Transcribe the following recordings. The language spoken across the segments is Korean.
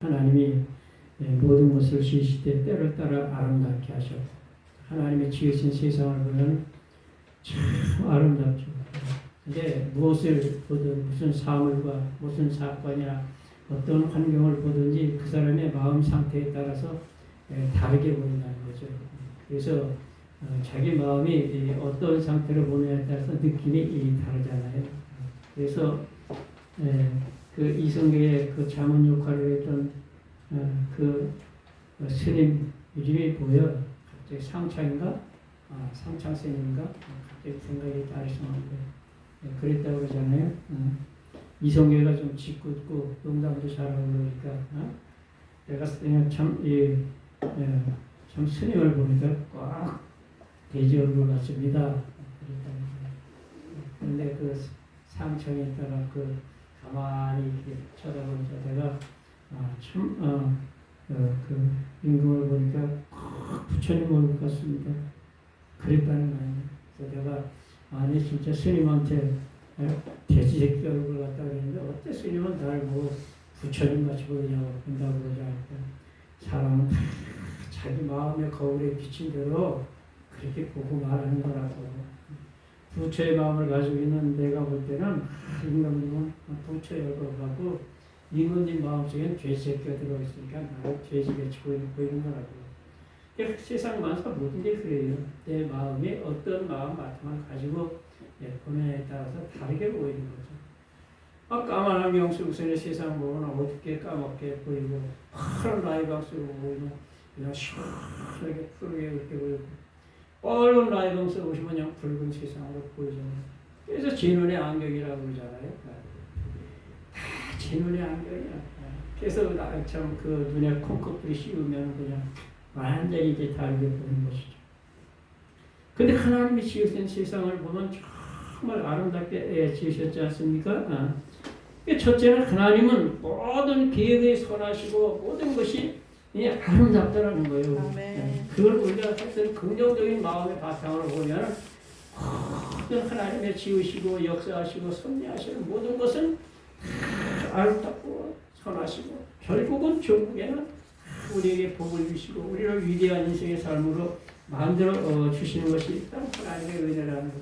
하나님이 모든 것을 지으실 때 때를 따라 아름답게 하셨고, 하나님의 지으신 세상을 보면 참 아름답죠. 근데 무엇을 보든 무슨 사물과 무슨 사건이나 어떤 환경을 보든지 그 사람의 마음 상태에 따라서 다르게 보인다는 거죠. 그래서 자기 마음이 어떤 상태로 보느냐에 따라서 느낌이 다르잖아요. 그래서 그 이성계의 그 자문 역할을 했던 그 스님 이름이 뭐예요? 갑자기 상창인가? 상창 스님인가? 갑자기 생각이 다르시는데 그랬다고 그러잖아요. 이성계가 좀 짓궂고 농담도 잘하고 그러니까 내가 참 스님을 보니까 꽉 돼지 얼굴 같습니다. 그런데 그 상창에 따라 그 가만히 이렇게 쳐다보니까 내가 그 임금을 보니까 부처님 얼굴 같습니다. 그랬다는 거예요. 그래서 내가 아니 진짜 스님한테 돼지 새끼 얼굴 같다 그랬는데 어때 스님은 나를 뭐 부처님 같이 보이냐고 본다고 그러지 않을까. 사람은 자기 마음의 거울에 비친 대로 그렇게 보고 말하는 거라고. 부처의 마음을 가지고 있는 내가 볼 때는 임금님은 부처의 얼굴을 보고 임금님 마음속에는 돼지새끼가 들어있으니까 나를 돼지같이 보이는 거라고. 세상 만사 모든 게 그래요. 내 마음이 어떤 마음 같음을 가지고 보느냐에 따라서 다르게 보이는 거죠. 까만 안경 쓰고서 세상 보면 어둡게 까맣게 보이고 파란 라이박 쓰고 보이면 그냥 시원하게 푸르게 그렇게 보이고 빨간 라이박 쓰고 오시면 그냥 붉은 세상으로 보이잖아요. 그래서 제 눈의 안경이라고 그러잖아요. 다 제 눈의 안경이야. 그래서 참 그 눈에 콩커풀이 씌우면 그냥 완전히 이제 다르게 보는 것이죠. 근데 하나님이 지으신 세상을 보면 정말 아름답게 지으셨지 않습니까? 첫째는 하나님은 모든 계획에 선하시고 모든 것이 아름답다라는 거예요. 그걸 우리가 하여튼 긍정적인 마음의 바탕으로 보면 모든 하나님의 지으시고 역사하시고 섭리하시는 모든 것은 아름답고 선하시고 결국은 결국에는 우리에게 복을 주시고 우리를 위대한 인생의 삶으로 만들어 주시는 것이 일단 하나님의 은혜라는 것.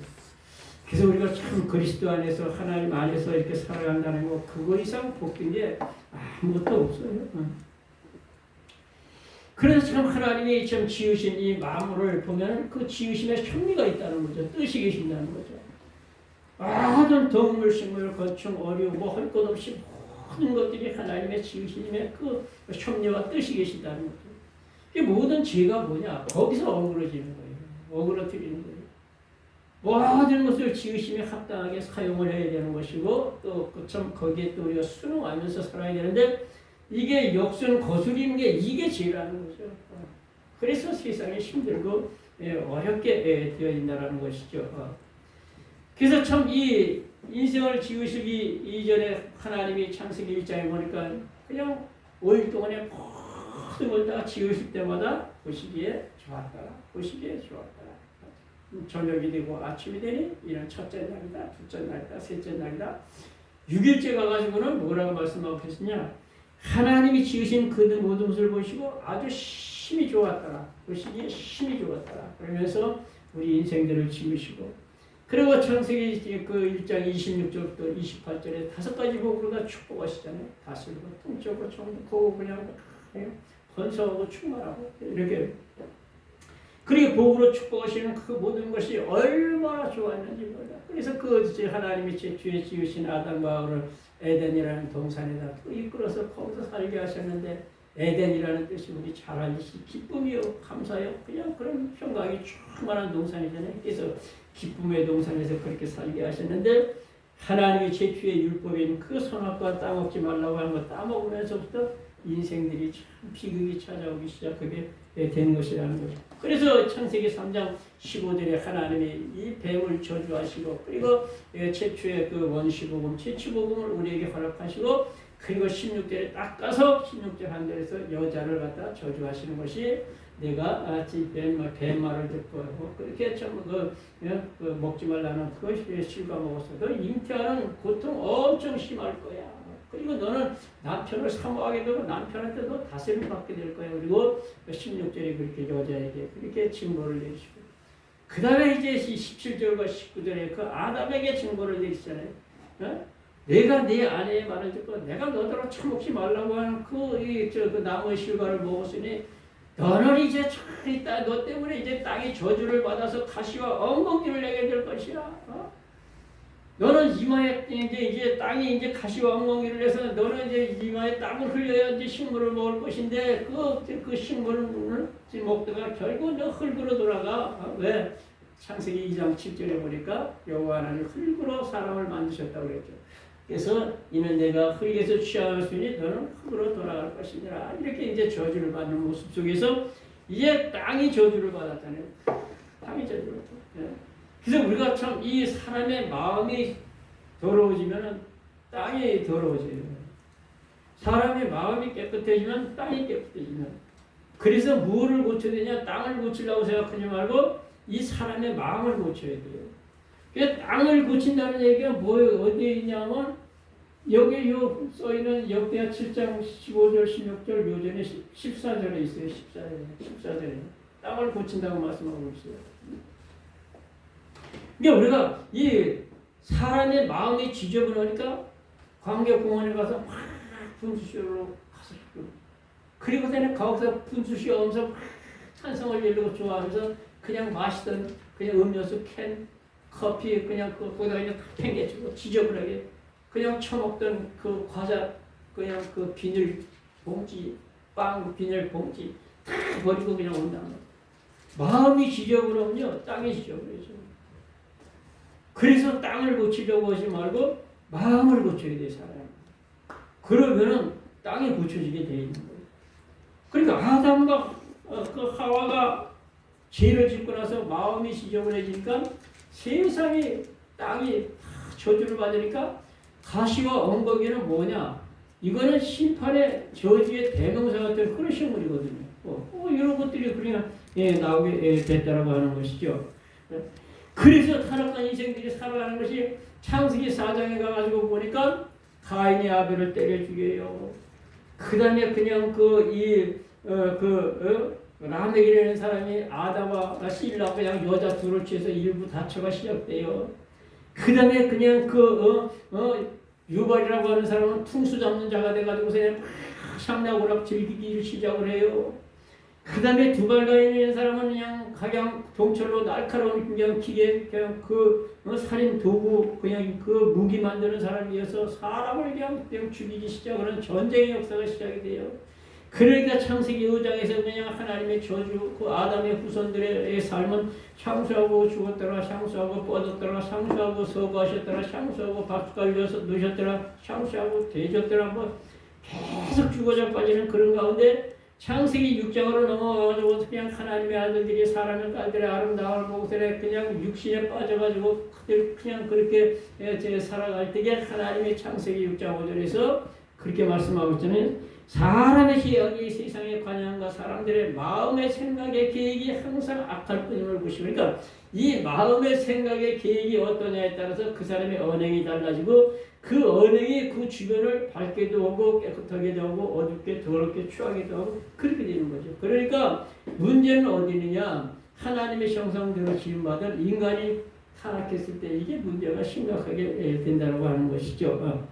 그래서 우리가 참 그리스도 안에서 하나님 안에서 이렇게 살아간다는 거 그거 이상 복된 게 아무것도 없어요. 그래서 참 하나님이 참 지으신 이 만물을 보면 그 지으심에 섭리가 있다는 거죠. 뜻이 계신다는 거죠. 모든 동물, 식물, 곤충, 어류, 할 것 없이 모든 것들이 하나님의 지으심의 그 섭리와 뜻이 계신다는 거죠. 이 모든 죄가 뭐냐? 거기서 어그러지는 거예요. 어그러뜨리는 거예요. 모든 것을 지으심에 합당하게 사용을 해야 되는 것이고 또 참 거기에 또 우리가 순응하면서 살아야 되는데 이게 역순 거스리는 게 이게 죄라는 거죠. 그래서 세상이 힘들고 어렵게 되어 있다는 것이죠. 그래서 참 이 인생을 지으시기 이전에 하나님이 창세기 1장에 보니까 그냥 5일 동안에 모든 걸 다 지으실 때마다 보시기에 좋았더라. 보시기에 좋았더라. 저녁이 되고 아침이 되니 이는 첫째 날이다. 둘째 날이다. 셋째 날이다. 6일째 가가지고는 뭐라고 말씀하고 계시냐. 하나님이 지으신 그 모든 것을 보시고 아주 심히 좋았더라. 보시기에 심히 좋았더라. 그러면서 우리 인생들을 지으시고 그리고 창세기 그 1장 26절부터 28절에 5가지 복으로 다 축복하시잖아요. 다스리고 통치하고 정복하고 그냥 번성하고 충만하고 이렇게 그리고 복으로 축복하시는 그 모든 것이 얼마나 좋았는지 몰라. 그래서 그 하나님이 최초에 지으신 아담과 하와를 에덴이라는 동산에다 또 이끌어서 거기서 살게 하셨는데 에덴이라는 뜻이 우리 잘 알듯이 기쁨이요 감사요 그냥 그런 평강이 충만한 동산이잖아요. 그래서 기쁨의 동산에서 그렇게 살게 하셨는데 하나님이 최초의 율법인 그 선악과 따먹지 말라고 하는 거 따먹으면서부터 인생들이 참 비극이 찾아오기 시작하게 된 것이라는 거죠. 그래서 창세기 3장 15절에 하나님이 이 뱀을 저주하시고 그리고 최초의 그 원시복음, 최초복음을 우리에게 허락하시고 그리고 16절에 딱 가서 16절 한 절에서 여자를 갖다 저주하시는 것이 내가 뱀말을 듣고 그렇게 참 먹지 말라는 그것이 실과 먹었어. 너 잉태하는 고통 엄청 심할 거야. 그리고 너는 남편을 사모하게 되고 남편한테 너 다스림 받게 될 거야. 그리고 16절에 그렇게 여자에게 그렇게 징벌을 내리시고 그 다음에 이제 17절과 19절에 그 아담에게 징벌을 내리시잖아요. 어? 내가 네 아내의 말을 듣고 내가 너더러 처먹지 말라고 하는 그 나무의 실과를 먹었으니 너는 이제 차라리 너 때문에 이제 땅이 저주를 받아서 가시와 엉겅퀴를 내게 될 것이야. 어? 너는 이마에 이제 땅이 이제 가시와 엉겅퀴를 내서 너는 이제 이마에 땀을 흘려야 이제 식물을 먹을 것인데 그 식물을 먹다가 결국 너 흙으로 돌아가. 어? 왜? 창세기 2장 7절에 보니까 여호와 하나님 흙으로 사람을 만드셨다고 그랬죠. 그래서 이는 내가 흙에서 취하였으니 너는 흙으로 돌아갈 것이니라. 이렇게 이제 저주를 받는 모습 속에서 이제 땅이 저주를 받았잖아요. 땅이 저주를 받았죠. 그래서 우리가 참 이 사람의 마음이 더러워지면 땅이 더러워져요. 사람의 마음이 깨끗해지면 땅이 깨끗해지면. 그래서 무엇을 고쳐야 되냐? 땅을 고치려고 생각하지 말고 이 사람의 마음을 고쳐야 돼요. 그래서 땅을 고친다는 얘기가 뭐예요? 어디에 있냐면 여기 써있는 역대하 7장 15절 16절 요전에 14절에 있어요. 14절에 땅을 고친다고 말씀하고 있어요. 그러니까 우리가 이 사람의 마음이 지저분하니까 광교공원에 가서 막 분수쇼로 가서 그리고 then 거기서 분수쇼 하면서 찬성을 이루고 좋아하면서 그냥 마시던 그냥 음료수 캔 커피 그냥 거기다 그냥 팽개치고 지저분하게 그냥 처먹던 그 과자 그냥 그 비닐 봉지 빵 비닐 봉지 다 버리고 그냥 온다는 거예요. 마음이 지저분하면요 땅이 지저분해져. 그래서 땅을 고치려고 하지 말고 마음을 고쳐야 돼 사람. 그러면은 땅이 고쳐지게 돼 있는 거예요. 그러니까 아담과 그 하와가 죄를 짓고 나서 마음이 지저분해지니까 세상이 땅이 저주를 받으니까 가시와 엉겅퀴는 뭐냐? 이거는 심판의 저주의 대명사 같은 그런 식물이거든요. 이런 것들이 그냥 나오게 됐다라고 하는 것이죠. 그래서 타락한 인생들이 살아가는 것이 창세기 4장에 가가지고 보니까 가인이 아벨을 때려 죽여요. 그 다음에 그냥 라멕이라는 사람이 아담과 실라 그냥 여자 둘을 취해서 일부 다처가 시작돼요. 그 다음에 그냥 유발이라고 하는 사람은 풍수 잡는 자가 돼가지고 그냥 샴나고락 즐기기를 시작을 해요. 그 다음에 두발가인이라는 사람은 그냥 동철로 날카로운 그냥 기계 그냥 살인 도구 그냥 무기 만드는 사람이어서 사람을 그냥 죽이기 시작하는 전쟁의 역사가 시작이 돼요. 그러니까 창세기 5장에서 그냥 하나님의 저주, 그 아담의 후손들의 삶은 향수하고 죽었더라, 향수하고 뻗었더라, 향수하고 서거하셨더라, 향수하고 박수갈 넣으셨더라, 향수하고 대졌더라, 계속 죽어져 빠지는 그런 가운데 창세기 6장으로 넘어가가지고 그냥 하나님의 아들들이 사람의 딸들의 아름다움을 보고 그냥 육신에 빠져가지고 그냥 그렇게 살아갈 때에 하나님의 창세기 6장 5절에서 그렇게 말씀하고 있잖아요. 사람의 기억이 세상의 관양과 사람들의 마음의 생각의 계획이 항상 악할 뿐임을 보시고 그러니까 이 마음의 생각의 계획이 어떠냐에 따라서 그 사람의 언행이 달라지고 그 언행이 그 주변을 밝게도 하고 깨끗하게도 하고 어둡게 더럽게 추하게도 하고 그렇게 되는 거죠. 그러니까 문제는 어디 있느냐? 하나님의 형상대로 지음받은 인간이 타락했을 때 이게 문제가 심각하게 된다고 하는 것이죠.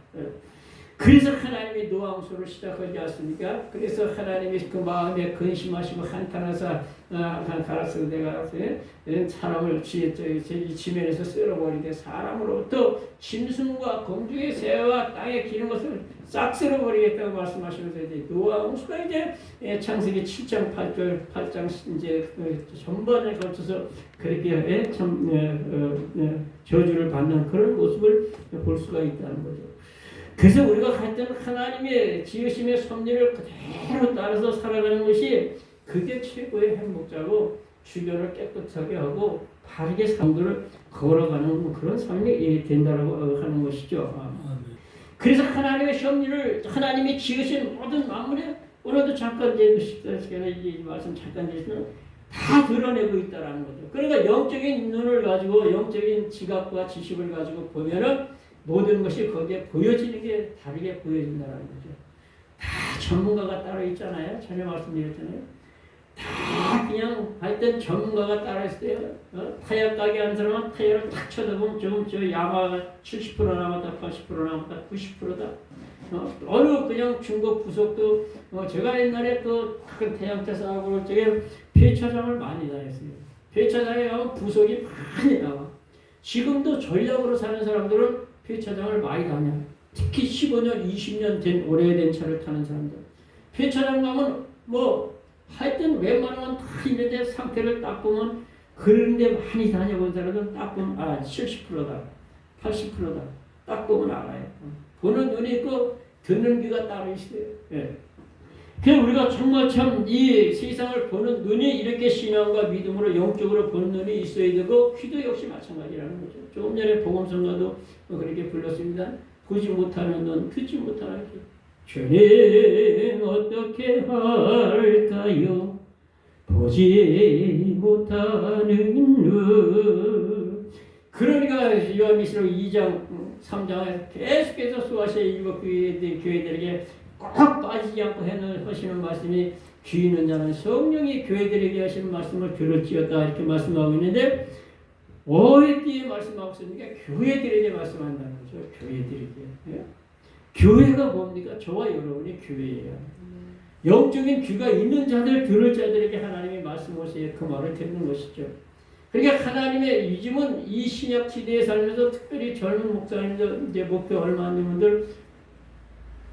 그래서 하나님이 노함수를 시작하지 않습니까? 그래서 하나님이 그 마음에 근심하시고 한탄하사 내가 사람을 지면에서 쓸어버리되 사람으로부터 짐승과 공중의 새와 땅에 기는 것을 싹 쓸어버리겠다고 말씀하시면서 이제 노함수가 이제 창세기 7장 8장 이제 전반에 걸쳐서 그렇게 저주를 받는 그런 모습을 볼 수가 있다는 거죠. 그래서 우리가 하여튼 하나님의 지으심의 섭리를 그대로 따라서 살아가는 것이 그게 최고의 행복자고 주변을 깨끗하게 하고 바르게 삶을 걸어가는 그런 삶이 된다고 하는 것이죠. 그래서 하나님의 섭리를 하나님이 지으신 모든 만물에 오늘도 잠깐 시간에 이 말씀 잠깐 드리면 다 드러내고 있다라는 거죠. 그러니까 영적인 눈을 가지고 영적인 지각과 지식을 가지고 보면은 모든 것이 거기에 보여지는 게 다르게 보여진다는 거죠. 다 전문가가 따로 있잖아요. 전에 말씀드렸잖아요. 다 그냥 하여튼 전문가가 따로 있어요. 타이어 가게 한 사람은 타이어를 딱 쳐다보면 지금 저 야마가 70% 남았다, 80% 남았다, 90%다. 어느 그냥 중고 부속도 제가 옛날에 그 태양태 사업을 저게 폐차장을 많이 다녔어요. 폐차장에 가면 부속이 많이 나와. 지금도 전략으로 사는 사람들은 폐차장을 많이 다녀. 특히 15년, 20년 된 오래된 차를 타는 사람들. 폐차장 가면 뭐 하여튼 웬만하면 다 있는데 상태를 딱 보면 그런데 많이 다녀본 사람은 딱 보면 70%다, 80%다. 딱 보면 알아요. 보는 눈이 있고 듣는 귀가 따로 있어요. 예. 그래서 우리가 정말 참 이 세상을 보는 눈이 이렇게 신앙과 믿음으로 영적으로 보는 눈이 있어야 되고 귀도 역시 마찬가지라는 거죠. 조금 전에 복음성가도 그렇게 불렀습니다. 보지 못하는 눈, 듣지 못하는 귀. 죄는 어떻게 할까요? 보지 못하는 눈. 그러니까 요한계시록 2장, 3장에 계속해서 수아시아 일곱 교회들에게 꼭 빠지지 않고 하시는 말씀이 귀 있는 자는 성령이 교회들에게 하시는 말씀을 들을지어다 이렇게 말씀하고 있는데 어디에 말씀하고 있습니까? 교회들에게 말씀한다는 거죠. 교회들에게. 예? 교회가 뭡니까? 저와 여러분이 교회예요. 영적인 귀가 있는 자들, 들을 자들에게 하나님의 말씀하세요. 그 말을 듣는 것이죠. 그러니까 하나님의 요즘은 이 신약 시대에 살면서 특별히 젊은 목사님들, 이제 목표 얼마 안 되는 분들,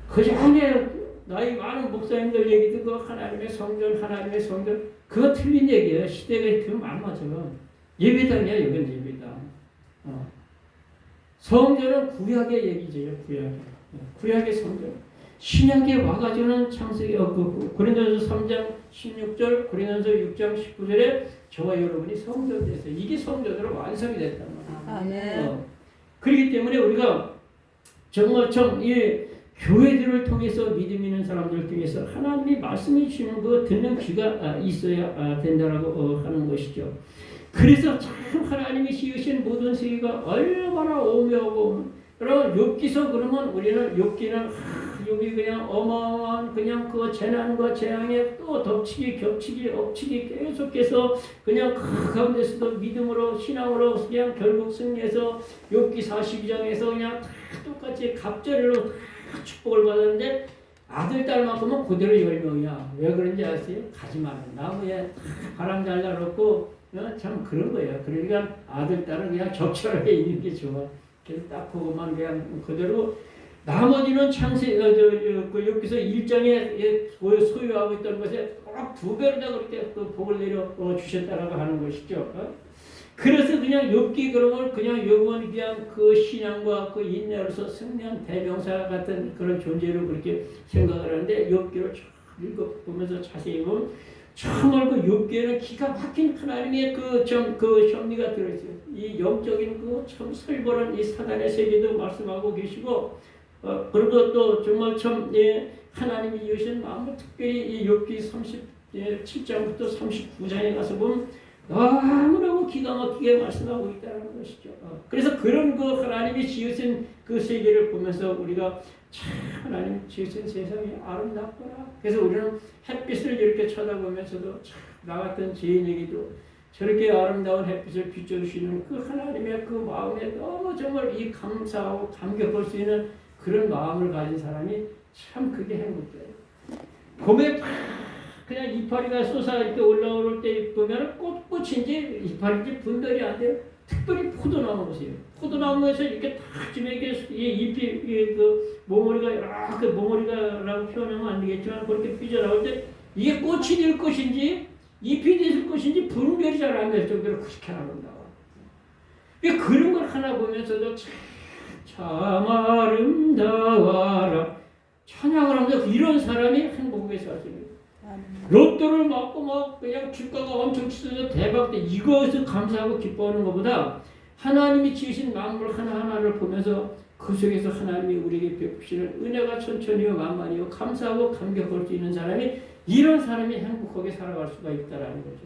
그 전에 나이 많은 목사님들 얘기 듣고 하나님의 성전, 하나님의 성전, 그거 틀린 얘기예요. 시대가 지금 안 맞아. 예배당이야, 여긴 예배당. 성전은 구약의 얘기죠, 구약의 성전. 신약에 와가지고는 창세기, 고린도전서 3장 16절, 고린도전서 6장 19절에 저와 여러분이 성전 됐어요. 이게 성전으로 완성이 됐단 말이에요. 그렇기 때문에 우리가 정말 이 교회들을 통해서 믿음 있는 사람들을 통해서 하나님이 말씀해 주시는 그 듣는 귀가 있어야 된다라고 하는 것이죠. 그래서 참 하나님이 지으신 모든 세계가 얼마나 오묘하고 여러분 욥기서 그러면 우리는 욥기는 여기 그냥 어마어마한 그냥 그 재난과 재앙에 또 덮치기 겹치기 엎치기 계속해서 그냥 그 가운데서도 믿음으로 신앙으로 그냥 결국 승리해서 욥기 42장에서 그냥 다 똑같이 갑절로 다 축복을 받았는데 아들 딸만큼은 그대로 열명이야. 왜 그런지 아세요? 가지 마라. 나무에 바람 잘 날았고 참 그런 거예요. 그러니까 아들 딸은 그냥 적절하게 있는 게 좋아. 그래서 딱 그것만 그냥 그대로 나머지는 여기서 1장에 소유하고 있던 것에 꼭 2배로 다 그렇게 또 복을 내려 주셨다라고 하는 것이죠. 그래서 그냥 욥기 그러면 그냥 욥은 그냥 그 신앙과 그 인내로서 승리한 대명사 같은 그런 존재로 그렇게 생각을 하는데 욥기를 읽어보면서 자세히 보면 정말 그 욥기에는 기가 막힌 하나님의 그 섭리가 들어있어요. 이 영적인 그 참 설벌한 이 사단의 세계도 말씀하고 계시고 그리고 또 정말 참 하나님이 이으신 마음을 특별히 이 욥기 37장부터 39장에 가서 보면 너무너무 기가 막히게 말씀하고 있다는 것이죠. 그래서 그런 그 하나님이 지으신 그 세계를 보면서 우리가 참 하나님 지으신 세상이 아름답구나. 그래서 우리는 햇빛을 이렇게 쳐다보면서도 참 나 같은 죄인에게도 저렇게 아름다운 햇빛을 비춰주시는 그 하나님의 그 마음에 너무 정말 이 감사하고 감격할 수 있는 그런 마음을 가진 사람이 참 그게 행복해요. 봄에 그냥 이파리가 쏟아 이렇게 올라올 때 보면 꽃인지 이파리인지 분별이 안 돼요. 특별히 포도나무 보세요. 포도나무에서 이렇게 딱 좀 이렇게 잎이 그 모머리가 이렇게 모머리가라고 표현하면 안 되겠지만 그렇게 삐져나올 때 이게 꽃이 될 것인지 잎이 될 것인지 분별이 잘 안 될 정도로 그렇게 아름다워. 그런 걸 하나 보면서도 참 아름다워라 찬양을 하면서 이런 사람이 행복하게 사십니다. 로또를 맞고 막 그냥 주가가 엄청 치솟아 대박 때 이것을 감사하고 기뻐하는 것보다 하나님이 지으신 만물 하나하나를 보면서 그 속에서 하나님이 우리에게 베푸시는 은혜가 천천히요 만만히요 감사하고 감격할 수 있는 사람이 이런 사람이 행복하게 살아갈 수가 있다라는 거죠.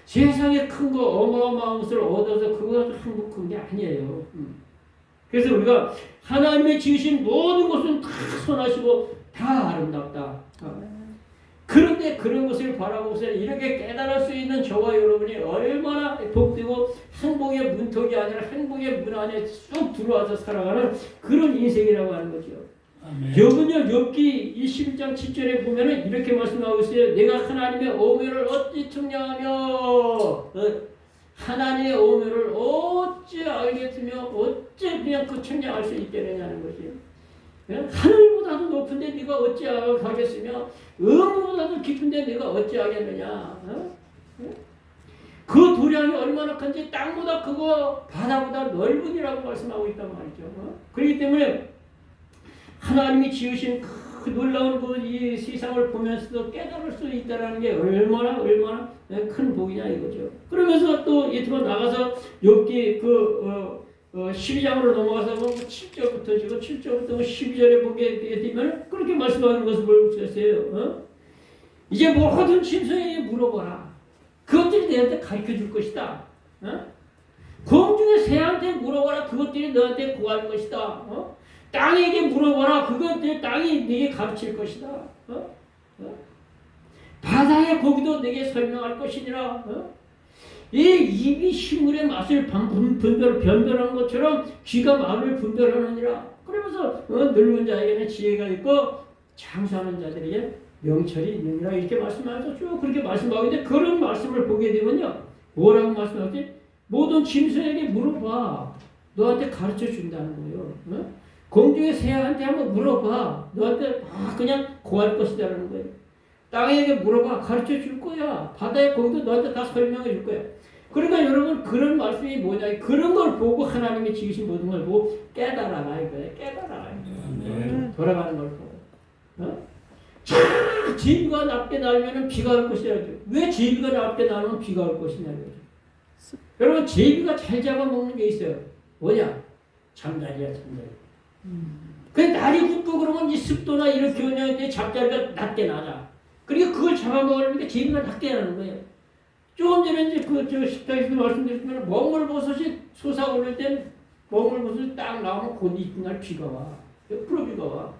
세상에 큰 거 어마어마한 것을 얻어서 그것도 행복한 게 아니에요. 그래서 우리가 하나님의 지으신 모든 것은 다 선하시고 다 아름답다. 그런데 그런 것을 바라보고서 이렇게 깨달을 수 있는 저와 여러분이 얼마나 복되고 행복의 문턱이 아니라 행복의 문 안에 쭉 들어와서 살아가는 그런 인생이라고 하는 거죠. 욥은요, 욥기 21장 7절에 보면은 이렇게 말씀하고 있어요. 내가 하나님의 오묘를 어찌 청량하며 하나님의 오묘를 어찌 알겠으며 어찌 그냥 그 청량할 수 있겠느냐는 거지. 하늘보다도 높은데 네가 어찌 하겠으며 음보다도 깊은데 네가 어찌 하겠느냐. 그 도량이 얼마나 큰지 땅보다 크고 바다보다 넓으니라고 말씀하고 있단 말이죠. 그렇기 때문에 하나님이 지으신 그 놀라운 그 이 세상을 보면서도 깨달을 수 있다는 게 얼마나 큰 복이냐 이거죠. 그러면서 또 이틀로 나가서 욥기 12장으로 넘어가서 7절부터 지금 7절부터 12절에 보게 되면 그렇게 말씀하는 것을 볼 수 있어요. 이제 모든 짐승에게 물어보라. 그것들이 너한테 가르쳐 줄 것이다. 공중의 새한테 물어보라. 그것들이 너한테 구할 것이다. 땅에게 물어보라. 그것들이 땅이 네게 가르칠 것이다. 바다의 고기도 네게 설명할 것이니라. 이 입이 식물의 맛을 변별하는 것처럼 귀가 말을 분별하느니라. 그러면서 늙은 자에게는 지혜가 있고 장수하는 자들에게 명철이 있느니라. 이렇게 말씀하면서 쭉 그렇게 말씀하고 있는데 그런 말씀을 보게 되면요. 뭐라고 말씀하지? 모든 짐승에게 물어봐. 너한테 가르쳐 준다는 거예요. 공중의 새한테 한번 물어봐. 너한테 그냥 구할 것이다라는 거예요. 땅에게 물어봐. 가르쳐 줄 거야. 바다의 고기도 너한테 다 설명해 줄 거야. 그러니까 여러분 그런 말씀이 뭐냐. 그런 걸 보고 하나님이 지으신 모든 걸 보고 깨달아라 이거예요. 깨달아라 이거예요. 돌아가는 걸 보고. 제비가 낮게 날면 비가 올 것이라. 왜 제비가 낮게 날면 비가 올 것이냐 이거죠. 여러분 제비가 잘 잡아먹는 게 있어요. 뭐냐? 잠자리야 잠자리. 그 날이 굽고 그러면 이 습도나 이런 기온이 잠자리가 낮게 나자. 그러니까 그걸 잡아먹으려니까 제비가 낮게 나는 거예요. 조금 전에 이제 저 식당에서도 말씀드렸지만 몽골버섯이 솟아오를 땐 몽골버섯이 딱 나오면 곧 이튿날 비가 와. 옆으로 비가 와.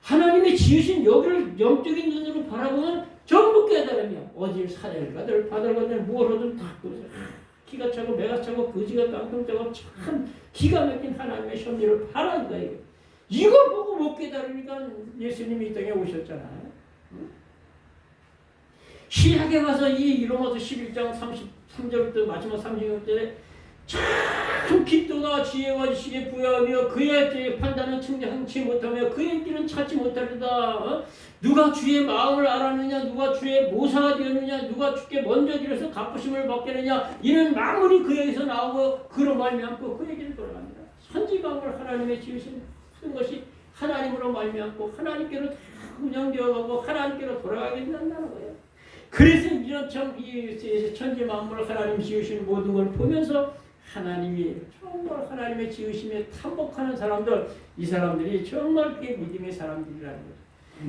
하나님이 지으신 여기를 영적인 눈으로 바라보면 전부 깨달으며 어딜 산을 가들 바다를 가들 무엇이든 다 보세요. 기가 차고 매가 차고 거지가 땅통 차고 참 기가 막힌 하나님의 섭리를 바라는 거예요. 이걸 보고 못 깨달으니까 예수님이 이 땅에 오셨잖아요. 신약에 가서 이 로마서 11장 33절부터 마지막 30절에 참 깊도다 지혜와 지식에 부여하며 그의 판단은 측량치 못하며 그의 길은 찾지 못하리다. 누가 주의 마음을 알았느냐, 누가 주의 모사가 되었느냐, 누가 주께 먼저 길에서 갚으심을 받겠느냐. 이는 만물이 그에게서 나오고 그로 말미암고 그에게로 돌아갑니다. 선지방을 하나님의 지으신 모든 것이 하나님으로 말미암고 하나님께로 다 운영되어가고 하나님께로 돌아가게 된다는 거예요. 그래서 이런 천지 만물을 하나님 지으신 모든 걸 보면서 하나님이 정말 하나님의 지으심에 탐복하는 사람들, 이 사람들이 정말 그게 믿음의 사람들이라는 거죠.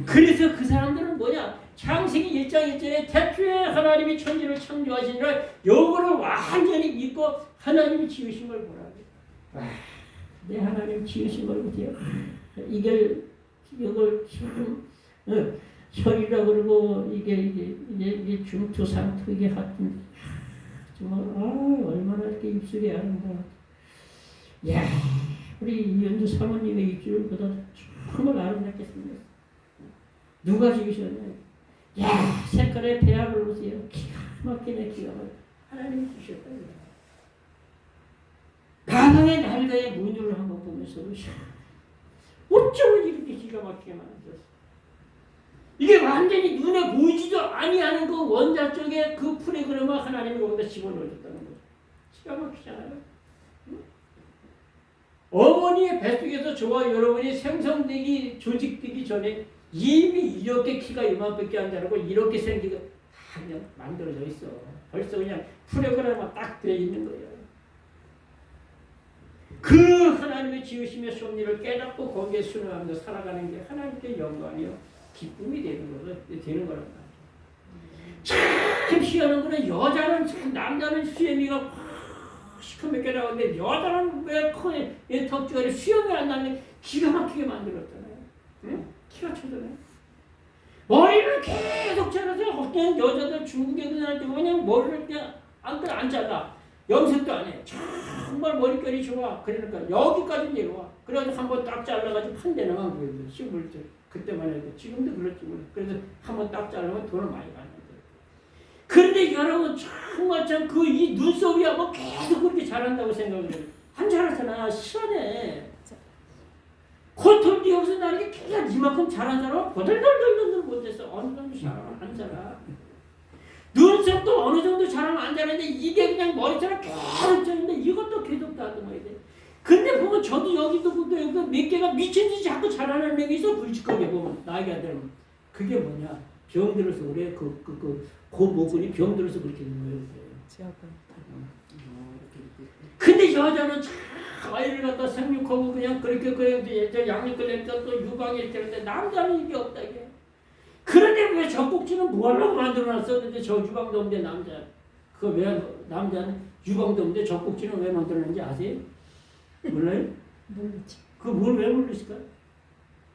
그래서 그 사람들은 뭐냐? 창세기 1장 1절에 태초에 하나님이 천지를 창조하시니라 요거를 완전히 믿고 하나님이 지으신 걸 보라고. 내 하나님 지으신 걸 보세요. 이걸 조금 혈이라 그러고 이게 중투상투 이게 하여튼 정말 얼마나 이렇게 입술이 아름다워. 야, 우리 이현주 사모님의 입술보다 정말 아름답게 생겼어. 누가 지으셨냐? 야, 색깔의 배합을 보세요. 기가 막히네, 기가 막혀. 하나님이 주셨다. 가방의 날개의 문율을 한번 보면서 어쩌면 이렇게 기가 막히게 만들었어. 이게 완전히 눈에 보이지도 아니하는 그 원자적의 그 프로그램을 하나님이 거기다 집어넣었다는 거죠. 기가 막히잖아요. 응? 어머니의 뱃속에서 저와 여러분이 생성되기, 조직되기 전에 이미 이렇게 키가 이만밖에 안 자라고 이렇게 생기고 다 그냥 만들어져 있어. 벌써 그냥 프로그램만 딱 들어있는 거예요. 그 하나님의 지으심의 섭리를 깨닫고 거기에 순응하면서 살아가는 게 하나님께 영광이요. 기쁨이 되는 거란 말이에요. 참 희한한 거는 여자는 남자는 수혜미가 시커멓게 나오는데 여자는 왜 코에 턱주얼이 수염이 안 나는 기가 막히게 만들었잖아요. 응? 키가 쳐잖아요. 머리를 계속 자라서 그냥 여자들 중국에도 나한테 그냥 머리를 그냥 안 잘라. 염색도 안 해. 정말 머릿결이 좋아. 그러니까 여기까지 내려와. 그래가지고 한번 딱 잘라가지고 한 대나만 보여줘. 씹을 때. 그때만 해도. 지금도 그렇지. 그래서 한번 딱 자르면 돈을 많이 받는데. 그런데 여러분 정말 참 그 이 눈썹이 뭐 계속 그렇게 자란다고 생각을 해요. 안 자라잖아. 시원해. 코털도 여기서 나는 게 그냥 이만큼 자란 사람은 보들덜덜덜 못했어. 어느 정도 자라면 안 자라. 눈썹도 어느 정도 자라면 안 자라는데 이게 그냥 머리처럼 계속 자는데 이것도 계속 다듬어야 돼. 근데 보면 저도 여기도 몇 개가 미친 듯이 자꾸 자라는 애가 있어. 굵직하게 보면 나이가 되면. 그게 뭐냐. 병 들어서 그래. 그 모근이 병 들어서 그렇게 되는 거예요. 근데 여자는 참 아이를 갖다 생육하고 그냥 그렇게 양육을 했다 또 유방이 이렇게 하는데 남자는 이게 없다 이게. 그런데 왜 젖꼭지는 뭐하려고 만들어놨었는데 저 유방도 없는데 남자. 그 왜 남자는 유방도 없는데 젖꼭지는 왜 만들어놨는지 아세요? 몰라요? 모르지. 그 뭘 왜 모르실까?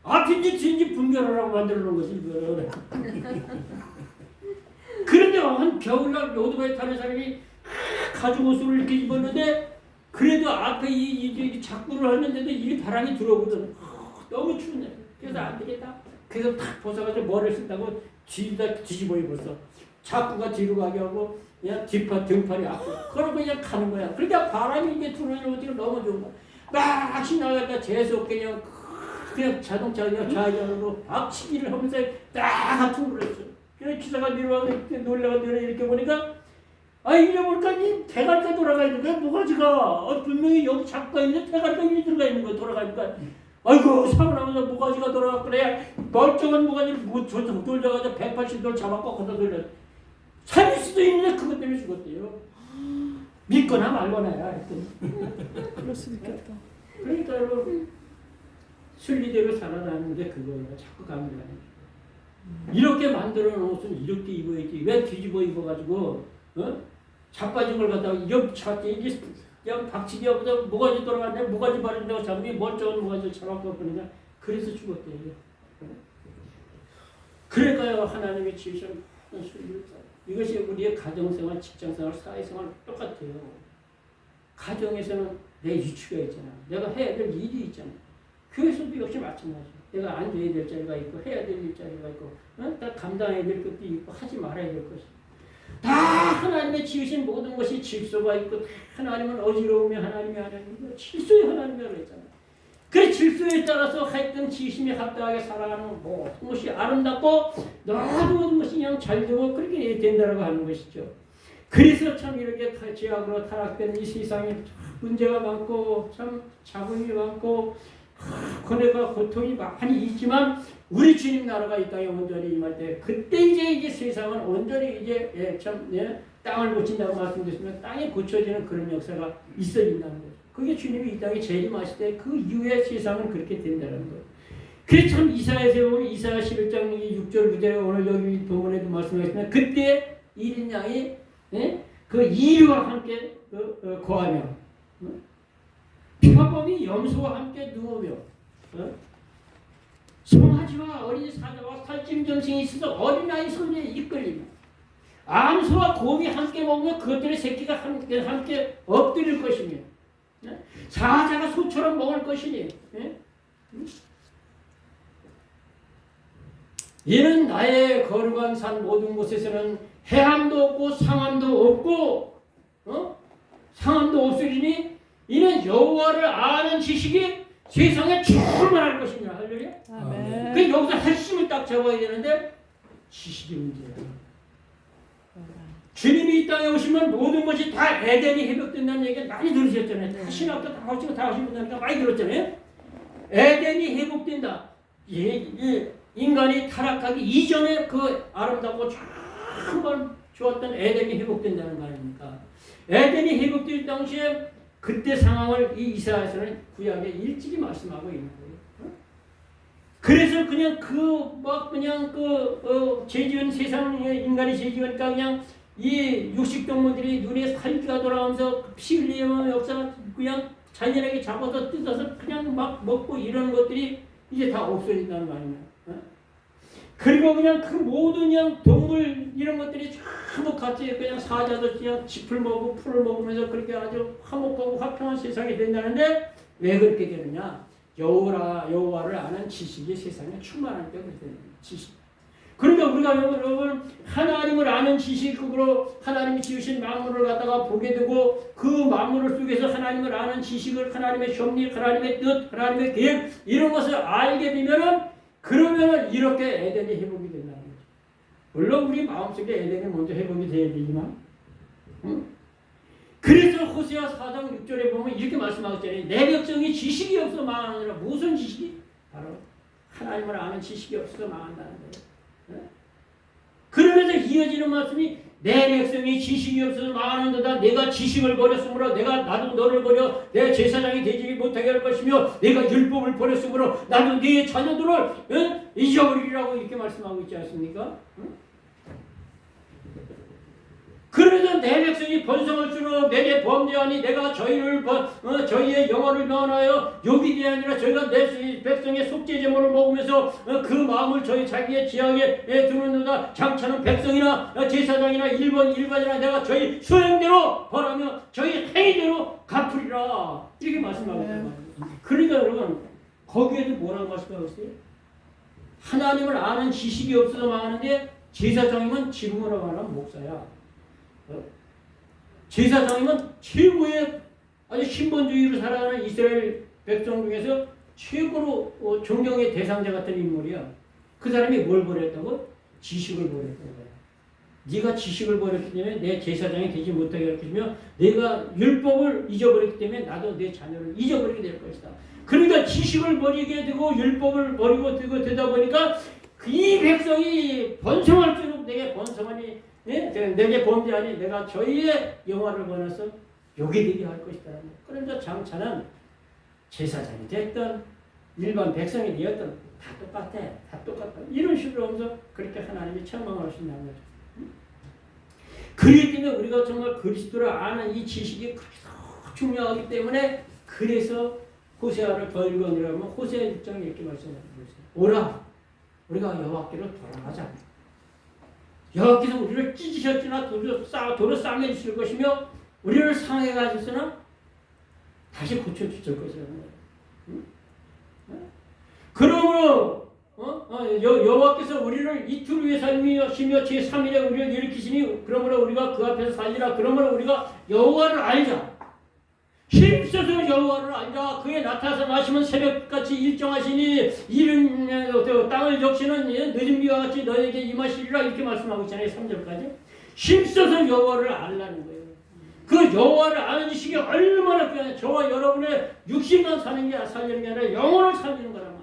앞인지 뒤인지 분별하라고 만들어놓은 것이 그런데 한 겨울날 오토바이 타는 사람이 가죽 옷을 이렇게 입었는데 그래도 앞에 이 작구를 하는데도 이 바람이 들어오거든. 너무 추운데. 그래서 안 되겠다. 그래서 탁 벗어가지고 머리를 쓴다고 뒤에다 뒤집어 입었어. 작구가 뒤로 가게 하고 그냥 등팔이 앞으로. 그러고 그냥 가는 거야. 그러니까 바람이 이게 들어오는 어디가 너무 좋은 거야. 막 신나겠다. 재수 없게 그냥 자동차 그냥 좌회전으로 앞치기를 하면서 딱 같은 걸 했어. 그래서 기사가 내려와서 놀라가 이렇게 보니까 이래 보니까 이 대가리가 돌아가 있는 거야. 모가지가 분명히 여기 작가 있는데 대가리가 이리 들어가 있는 거야. 돌아가니까 아이고 사고나면서 모가지가 돌아가 그래 멀쩡한 모가지를 돌려가지고 180도를 잡아 꺾어서 돌려 살릴 수도 있는데 그것 때문에 죽었대요. 믿거나 말거나야 했더니. 그럴 수도 있겠다. 그러니까 여러분 순리대로 살아나는데 그거예요. 자꾸 감이라는 이렇게 만들어 놓은 옷은 이렇게 입어야지. 왜 뒤집어 입어가지고 자빠진 걸 갖다가 옆차게 이게 그냥 박치기 하고서 모가지 돌아갔는데 모가지 바른다고 잡으니 멀쩡한 모가지를 잡아갖고 그러니까 그래서 죽었대요. 그러니까요 하나님이 지으신 순리를 이것이 우리의 가정생활, 직장생활, 사회생활 똑같아요. 가정에서는 내 이치가 있잖아. 내가 해야 될 일이 있잖아. 교회에서도 역시 마찬가지야. 내가 앉아야 될 자리가 있고 해야 될 일자리가 있고 다 감당해야 될 것도 있고 하지 말아야 될 것이 다 하나님의 지으신 모든 것이 질서가 있고 하나님은 어지러우며 하나님이 하나님이고 질서의 하나님이라고 했잖아요. 그 질서에 따라서 하여튼 지으심이 합당하게 살아가는 모든 것이 아름답고 모든 것이 그냥 잘 되고 그렇게 된다고 하는 것이죠. 그래서 참 이렇게 죄악으로 타락된 이 세상에 문제가 많고 참 잡음이 많고 고뇌가 고통이 많이 있지만 우리 주님 나라가 이 땅에 온전히 임할 때 그때 이제 세상은 온전히 이제 땅을 고친다고 말씀드렸으면 땅에 고쳐지는 그런 역사가 있어진다는 거죠. 그게 주님이 이 땅에 재림하실 때 그 이후에 세상은 그렇게 된다는 거예요. 그래서 참 이사야서 보면 이사야 11장 6절 9절에 오늘 여기 본문에도 말씀하셨지만 그때 일인 양이 그 이리와 함께 거하며 표범이 염소와 함께 누우며 송아지와 어린 사자와 살찜정신이 있어서 어린아이 손에 이끌리며 암소와 곰이 함께 먹으며 그것들의 새끼가 함께 엎드릴 것이며 사자가 소처럼 먹을 것이니 이는 나의 거룩한 산 모든 곳에서는 해함도 없고 상함도 없고 상함도 없으리니 이는 여호와를 아는 지식이 세상에 충만할 것이냐. 할렐루야. 아멘. 그 여기서 핵심을 딱 잡아야 되는데 지식이 문제야. 주님이 이 땅에 오시면 모든 것이 다 에덴이 회복된다는 얘기 많이 들으셨잖아요. 다 신학도 다 하시고 다 하시고 많이 들었잖아요. 에덴이 회복된다. 인간이 타락하기 이전에 그 아름답고 정말 좋았던 에덴이 회복된다는 거 아닙니까? 에덴이 회복될 당시에 그때 상황을 이 이사야서는 구약에 일찍이 말씀하고 있는 거예요. 그래서 그냥 죄지은 세상 인간이 죄지으니까 그냥 이 육식동물들이 눈에 살기가 돌아오면서 피 흘리는 역사가 그냥 잔인하게 잡아서 뜯어서 그냥 막 먹고 이러는 것들이 이제 다 없어진다는 거 아니냐. 어? 그리고 그냥 그 모든 그냥 동물 이런 것들이 전부 같이 그냥 사자도 그냥 짚을 먹고 풀을 먹으면서 그렇게 아주 화목하고 화평한 세상이 된다는데 왜 그렇게 되느냐? 여호와를 아는 지식이 세상에 충만하니까 그렇게 되는 거예요. 지식. 그러니까 우리가 여러분 하나님을 아는 지식으로 하나님이 지으신 만물을 갖다가 보게 되고 그 만물 속에서 하나님을 아는 지식을 하나님의 섭리, 하나님의 뜻, 하나님의 계획 이런 것을 알게 되면은 그러면은 이렇게 에덴이 회복이 된다는 거죠. 물론 우리 마음속에 에덴이 먼저 회복이 돼야 되지만 응? 그래서 호세아 4장 6절에 보면 이렇게 말씀하셨잖아요. 내 백성이 지식이 없어 망하느라. 무슨 지식이? 바로 하나님을 아는 지식이 없어서 망한다는 거예요. 그러면서 이어지는 말씀이 내 백성이 지식이 없어서 망하는도다. 내가 지식을 버렸으므로 내가 나도 너를 버려 내 제사장이 되지 못하게 할 것이며 내가 율법을 버렸으므로 나도 네 자녀들을 잊어버리라고 이렇게 말씀하고 있지 않습니까? 그러면서 내 백성이 번성할수록 내게 범죄하니 내가 저희를 저희의 영혼을 면하여 욕이 되어 아니라 저희가 내 백성의 속죄제물을 먹으면서 그 마음을 저희 자기의 지향에 두는도다. 장차는 백성이나 제사장이나 일반이나 내가 저희 소행대로 벌하며 저희 행위대로 갚으리라. 이렇게 말씀하고 있단 말이에요. 그러니까 여러분 거기에도 뭐라고 말씀하고 있어요? 하나님을 아는 지식이 없어서 망하는데 제사장이면 지금으로 말하면 목사야. 제사장이면 최고의 아주 신본주의로 살아가는 이스라엘 백성 중에서 최고로 존경의 대상자 같은 인물이야. 그 사람이 뭘 버렸다고? 지식을 버렸다는 거야. 네가 지식을 버렸기 때문에 내 제사장이 되지 못하게 할 것이며 내가 율법을 잊어버렸기 때문에 나도 내 자녀를 잊어버리게 될 것이다. 그러니까 지식을 버리게 되고 율법을 버리고 되다 보니까 이 백성이 번성할수록 내게 번성하니 내게 범죄하니 내가 저희의 영화를 권해서 욕이 되게 할 것이다. 그러니까 장차는 제사장이 됐든 일반 백성이 되었든 다 똑같아. 이런 식으로 하면서 그렇게 하나님이 책망하신다는 거죠. 그렇기 때문에 우리가 정말 그리스도를 아는 이 지식이 그렇게 중요하기 때문에 그래서 호세아를 더 읽어내려면 호세아 6장에 이렇게 말씀하고 있어요. 오라 우리가 여호와께로 돌아가자. 여호와께서 우리를 찢으셨으나 도로 싸매주실 것이며 우리를 상해 가셨으나 다시 고쳐주실 것이라는 거예요. 응? 그러므로 여호와께서 우리를 이틀 위해 살미시며 제3일에 우리를 일으키시니 그러므로 우리가 그 앞에서 살리라. 그러므로 우리가 여호와를 알자. 힘써서 여호와를 알자. 그에 나타나서 마시면 새벽같이 일정하시니 이른 땅을 적시는 늦은 비와 같이 너에게 임하시리라. 이렇게 말씀하고 있잖아요. 3절까지. 힘써서 여호와를 알라는 거예요. 그 여호와를 아는 지식이 얼마나 필요하냐. 저와 여러분의 육신만 살리는 게 아니라 영혼을 살리는 거란 말이에요.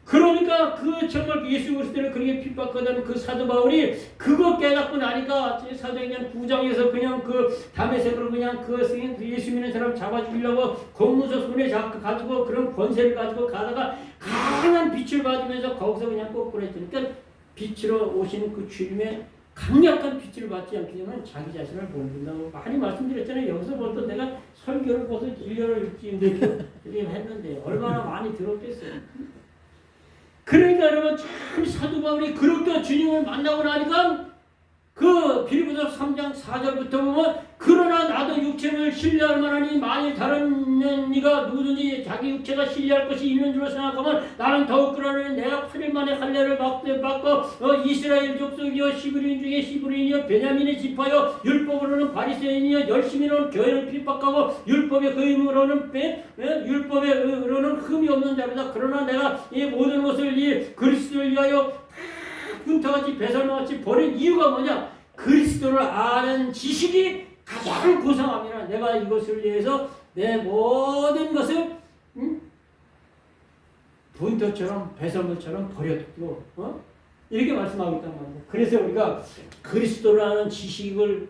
그러니까 그 정말 예수 그리스도를 그렇게 핍박하던 그 사도 바울이 그거 깨닫고 나니까 사도행전 9장에서 그냥 그 다메섹으로 그냥 그 예수 믿는 사람 잡아 죽이려고 공문서 손에 가지고 그런 권세를 가지고 가다가 강한 빛을 받으면서 거기서 그냥 거꾸로 했죠. 그러니까 빛으로 오시는 그 주님의 강력한 빛을 받지 않게 되면 자기 자신을 못 본다고 많이 말씀드렸잖아요. 여기서 벌써 내가 설교를 벌써 1년을 이렇게 했는데 얼마나 많이 들었겠어요. 그러니까 여러분 참 사도 바울이 그렇게 주님을 만나고 나니까 그 빌립보서 3장 4절부터 보면 그러나 나도 육체를 신뢰할 만하니 만일 다른 이가 누구든지 자기 육체가 신뢰할 것이 있는 줄로 생각하면 나는 더욱 그러니 내가 8일 만에 할례를 받고 이스라엘 족속이여 시브리인 중에 시브리인이여 베냐민의 지파여 율법으로는 바리새인이여 열심히는 교회를 핍박하고 율법의 율법으로는 흠이 없는 자로다. 그러나 내가 이 모든 것을 이 그리스도를 위하여 훈터같이 배설같이 버린 이유가 뭐냐? 그리스도를 아는 지식이 가장 고상함이라. 내가 이것을 위해서 내 모든 것을 분터처럼 배설물처럼 버렸고 이렇게 말씀하고 있단 말이에요. 그래서 우리가 그리스도를 아는 지식을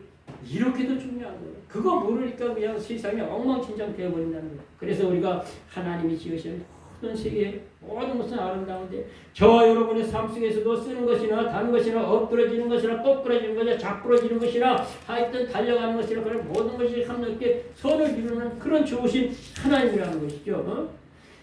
이렇게도 중요한 거예요. 그거 모르니까 그냥 세상이 엉망진창 되어버린다는 거예요. 그래서 우리가 하나님이 지으신 큰 세계 모든 것은 아름다운데 저와 여러분의 삶 속에서도 쓰는 것이나 다는 것이나 엎드러지는 것이나 거꾸러지는 것이나 자꾸러지는 것이나 하여튼 달려가는 것이나 그런 모든 것이 함께 선을 이루는 그런 좋으신 하나님이라는 것이죠.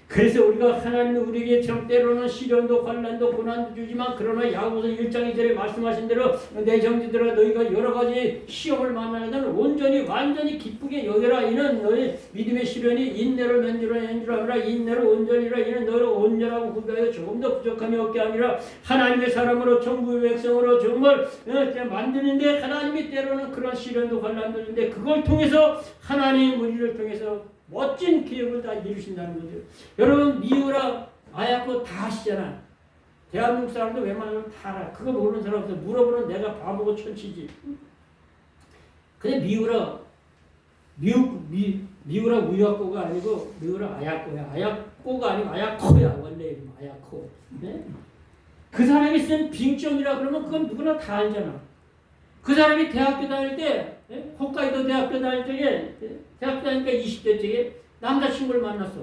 그래서 우리가 하나님이 우리에게 참 때로는 시련도 환난도 고난도 주지만 그러나 야고보서 1장 2절에 말씀하신 대로 내 형제들아 너희가 여러 가지 시험을 만나는 온전히 완전히 기쁘게 여겨라. 이는 너희 믿음의 시련이 인내를 면주하라. 인내를 온전히라. 이는 너희를 온전하고 구별하여 조금 더 부족함이 없게 하니라. 하나님의 사람으로 천국의 백성으로 정말 만드는데 하나님이 때로는 그런 시련도 환난도 주는데 그걸 통해서 하나님 우리를 통해서 멋진 기업을 다 이루신다는 거죠. 여러분 미우라 아야코 다 아시잖아. 대한민국 사람들 웬만하면 다 알아. 그거 모르는 사람 없어. 물어보는 내가 바보고 천치지. 근데 미우라 우야코가 아니고 미우라 아야코야. 아야코가 아니고 아야코야. 원래 이름 아야코. 네? 그 사람이 쓴 빙점이라 그러면 그건 누구나 다 알잖아. 그 사람이 대학교 다닐 때 홋카이도 대학교 다닐 적에 대학교 다니니까 20대 때에 남자친구를 만났어.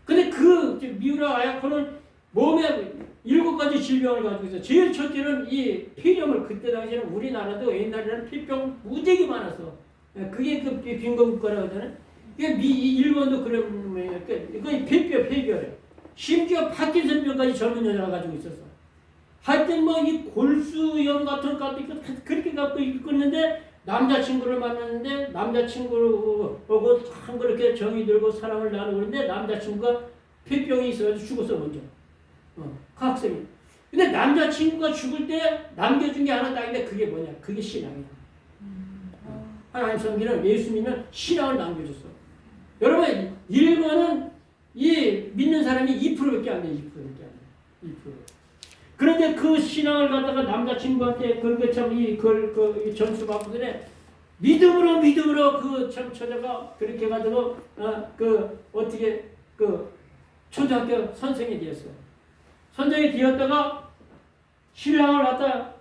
근데 그 미우라 아야코는 몸에 7가지 질병을 가지고 있어. 제일 첫째는 이 폐렴을 그때 당시에는 우리나라도 옛날에는 폐병 무지하게 많았어. 그게 그 빈곤국가라고 하잖아요. 일본도 그런 모양이야. 그게 폐결이야. 심지어 파킨슨병까지 젊은 여자가 가지고 있었어. 하여튼 뭐 이 골수염 같은 것도 그렇게 갖고 있었는데 남자친구를 만났는데 남자친구하고 참 그렇게 정이 들고 사랑을 나누고 있는데 남자친구가 폐병이 있어가지고 죽었어 먼저. 그 학생이. 근데 남자친구가 죽을 때 남겨준 게 하나 딱인데 그게 뭐냐? 그게 신앙이야. 하나님 섬기는 예수 믿는 신앙을 남겨줬어. 여러분 일본은 이 믿는 사람이 2%밖에 안 돼. 2%밖에 안 돼. 2%. 그런데 그 신앙을 갖다가 남자친구한테 그렇게 참 그 점수 받고 그래 믿음으로 그 참 처자가 그렇게 가지고 어떻게 그 초등학교 선생이 되었어. 선생이 되었다가 신랑을 갖다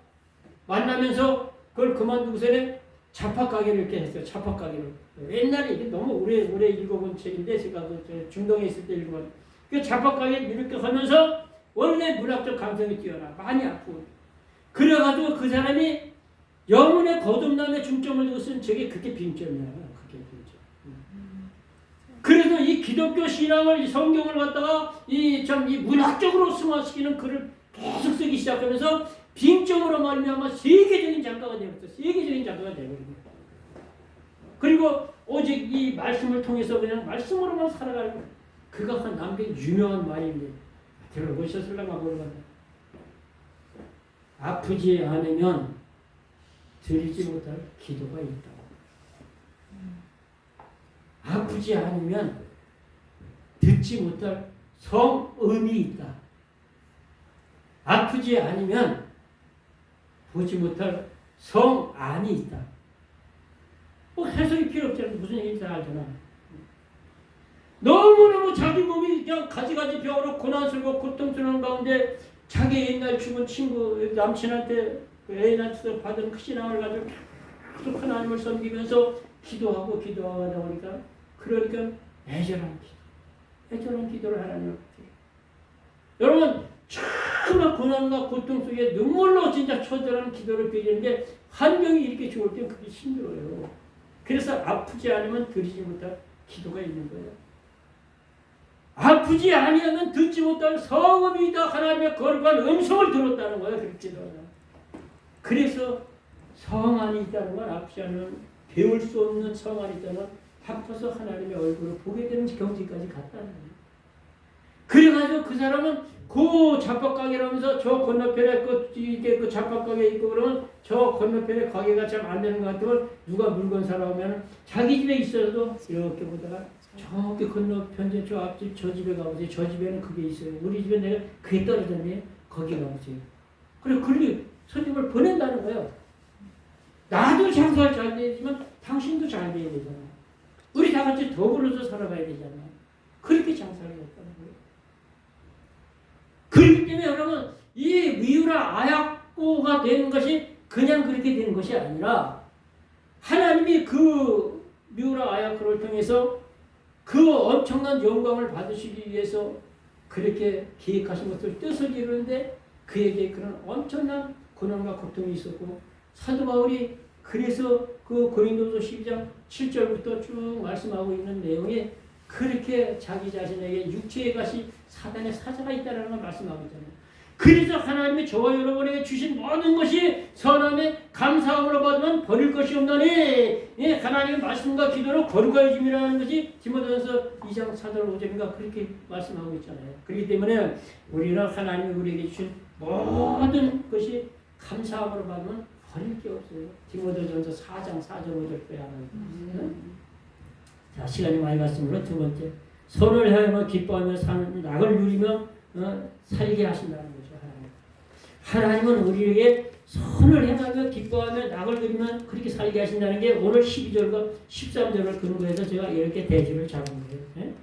만나면서 그걸 그만두고서는 잡화 가게를 이렇게 했어요. 잡화 가게를. 옛날에 이게 너무 오래 읽어본 책인데 제가 그 중동에 있을 때 읽어본 그 잡화 가게를 이렇게 하면서 원래 문학적 감성이 뛰어나. 많이 아프고. 그래가지고 그 사람이 영혼의 거듭남에 중점을 두고 쓴 책이 그게 빙점이야. 그게 빙점. 그래서 이 기독교 신앙을, 이 성경을 갖다가 이 문학적으로 승화시키는 글을 계속 쓰기 시작하면서 빙점으로 말미암아 세계적인 작가가 되었어. 세계적인 작가가 되어버린 거야. 그리고 오직 이 말씀을 통해서 그냥 말씀으로만 살아가는 그가 한 남긴 유명한 말인데 들어보셨을랑가 모르겠네. 아프지 않으면 드리지 못할 기도가 있다고. 아프지 않으면 듣지 못할 성음이 있다. 아프지 않으면 보지 못할 성안이 있다. 뭐 해석이 필요 없잖아. 무슨 얘기인지 다 알잖아. 너무너무 자기 몸이 그냥 가지가지 병으로 고난스럽고 고통스러운 가운데 자기 옛날 죽은 친구 남친한테 애인한테서 받은 그 신앙을 가지고 계속 하나님을 섬기면서 기도하고 하다 보니까 그러니까 애절한 기도를 하나님을 부탁해요. 여러분 정말 고난과 고통 속에 눈물로 진짜 처절한 기도를 드리는데 환경이 이렇게 좋을 땐 그게 힘들어요. 그래서 아프지 않으면 드리지 못할 기도가 있는 거예요. 아프지 아니하면 듣지 못할 성음이 있다. 하나님의 거룩한 음성을 들었다는 거예요. 그렇게 기도하다. 그래서 성안이 있다는 건 아프지 않으면 배울 수 없는 성안이 있다는 아파서 하나님의 얼굴을 보게 되는 경지까지 갔다는 거예요. 그래가지고 그 사람은 그 잡박가게라면서 저 건너편에 그 잡박가게 있고 그러면 저 건너편에 가게가 잘 안 되는 것 같으면 누가 물건 사러 오면 자기 집에 있어도 이렇게 보다가 저기 건너편 저 앞집 저 집에 가보세요. 저 집에는 그게 있어요. 우리 집에 내가 그게 떨어졌네. 거기 가보세요. 그래 그렇게 손님을 보낸다는 거예요. 나도 장사를 잘 되지만 당신도 잘 돼야 되잖아. 우리 다 같이 더불어서 살아가야 되잖아. 그렇게 장사를 했다는 거예요. 그렇기 때문에 여러분 이 미우라 아야코가 되는 것이 그냥 그렇게 되는 것이 아니라 하나님이 그 미우라 아야코를 통해서 그 엄청난 영광을 받으시기 위해서 그렇게 계획하신 것을 뜻을 이루는데 그에게 그런 엄청난 고난과 고통이 있었고 사도 바울이 그래서 그 고린도서 12장 7절부터 쭉 말씀하고 있는 내용에 그렇게 자기 자신에게 육체의 것이 사단의 사자가 있다는 걸 말씀하고 있잖아요. 그래서 하나님이 저와 여러분에게 주신 모든 것이 선함에 감사함으로 받으면 버릴 것이 없나니 예, 하나님의 말씀과 기도로 거룩하여 짐이라는 것이 디모데전서 2장 4절 5절인가 그렇게 말씀하고 있잖아요. 그렇기 때문에 우리는 하나님이 우리에게 주신 모든 것이 감사함으로 받으면 버릴 게 없어요. 디모데전서 4장 4절 5절 빼야 하는. 자, 시간이 많이 갔으므로 두 번째 선을 행하며 기뻐하며 사는 낙을 누리며 살게 하신다는 거죠. 하나님은 우리에게 선을 행하며 기뻐하며 낙을 누리면 그렇게 살게 하신다는 게 오늘 12절과 13절을 근거해서 제가 이렇게 대주를 잡은 거예요. 예?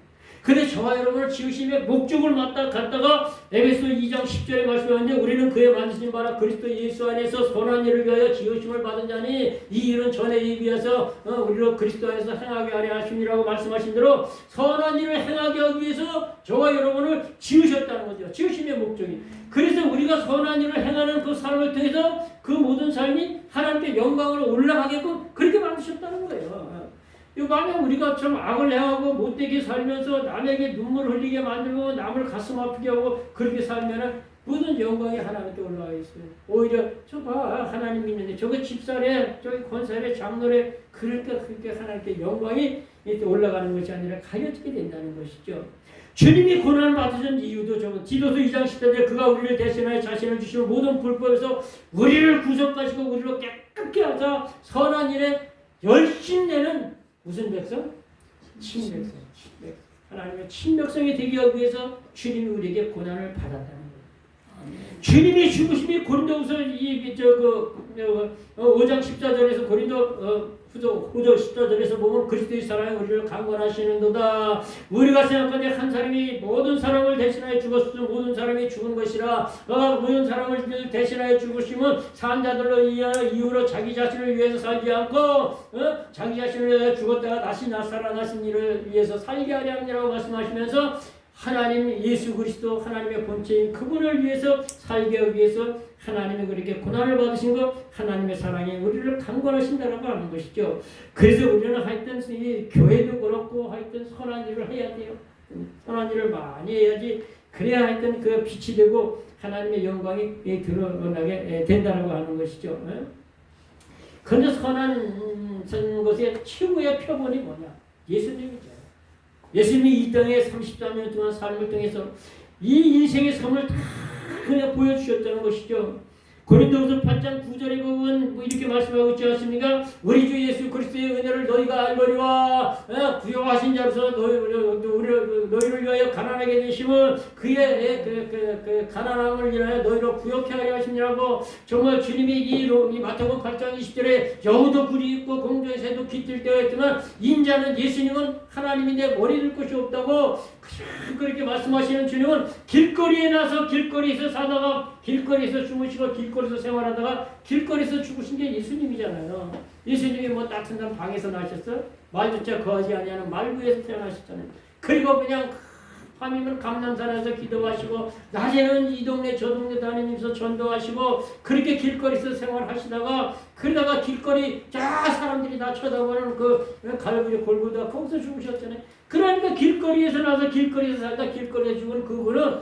근데 저와 여러분을 지으심의 목적을 갖다가 에베소 2장 10절에 말씀하는데 우리는 그의 만드신 바라 그리스도 예수 안에서 선한 일을 위하여 지으심을 받은 자니 이 일은 전에 예비해서 우리로 그리스도 안에서 행하게 하려 하심이라고 말씀하신 대로 선한 일을 행하게 하기 위해서 저와 여러분을 지으셨다는 거죠. 지으심의 목적이. 그래서 우리가 선한 일을 행하는 그 삶을 통해서 그 모든 삶이 하나님께 영광으로 올라가게끔 그렇게 만드셨다는 거예요. 만약 우리가 좀 악을 행하고 못되게 살면서 남에게 눈물 흘리게 만들고 남을 가슴 아프게 하고 그렇게 살면은 모든 영광이 하나님께 올라와 있어요. 오히려 저봐 하나님 믿는데 저거 집사래 저기 권사래 장로래 그렇게 하나님께 영광이 올라가는 것이 아니라 가려지게 된다는 것이죠. 주님이 고난을 받으신 이유도 저거 디도서 2장 10절에 그가 우리를 대신하여 자신을 주시는 모든 불법에서 우리를 구속하시고 우리를 깨끗게 하사 선한 일에 열심내는 무슨 백성? 친백성. 하나님의 친백성이 되기 위해서 주님이 우리에게 고난을 받았다는 거예요. 주님이 죽으심이 고린도후서 5장 14절에서 고린도 후서 14절에서 보면 그리스도의 사랑이 우리를 강권하시는도다. 우리가 생각하되 한 사람이 모든 사람을 대신하여 죽었으면 모든 사람이 죽은 것이라. 모든 사람을 대신하여 죽으시면 산 자들로 이유로 자기 자신을 위해서 살지 않고 자기 자신을 위해서 죽었다가 다시 살아나신 일을 위해서 살게 하려 함이라고 말씀하시면서 하나님 예수 그리스도 하나님의 본체인 그분을 위해서 살게 하기 위해서 하나님이 그렇게 고난을 받으신 것 하나님의 사랑이 우리를 강권하신다라고 하는 것이죠. 그래서 우리는 하여튼 이 교회도 그렇고 하여튼 선한 일을 해야 돼요. 선한 일을 많이 해야지 그래야 하여튼 그 빛이 되고 하나님의 영광이 드러나게 된다라고 하는 것이죠. 그런데 선한 것의 최고의 표본이 뭐냐? 예수님이죠. 예수님이 이 땅에 34년 동안 삶을 통해서 이 인생의 삶을 다 그냥 보여주셨다는 것이죠. 고린도후서 8장 9절에 보면 이렇게 말씀하고 있지 않습니까? 우리 주 예수 그리스도의 은혜를 너희가 알거니와 구속하신 자로서 너희를 위하여 가난하게 되심은 그의 그 가난함을 인하여 너희로 부욕해 하려 하심이라고. 정말 주님이 이 마태복음 8장 20절에 여우도 굴이 있고 공중의 새도 깃들 때가 있지만 인자는 예수님은 하나님인데 머리 들 것이 없다고 그렇게 말씀하시는 주님은 길거리에 나서 길거리에서 사다가 길거리에서 주무시고 길거리에서 생활하다가 길거리에서 죽으신 게 예수님이잖아요. 예수님이 뭐 따뜻한 방에서 나셨어? 말조차 거하지 아니하는 말구에서 태어나셨잖아요. 그리고 그냥 밤이면 감람산에서 기도하시고 낮에는 이 동네 저 동네 다니면서 전도하시고 그렇게 길거리에서 생활하시다가 그러다가 길거리 사람들이 다 쳐다보는 그 갈고리 골고다 거기서 죽으셨잖아요. 그러니까 길거리에서 나서 길거리에서 살다 길거리에 죽은 그분은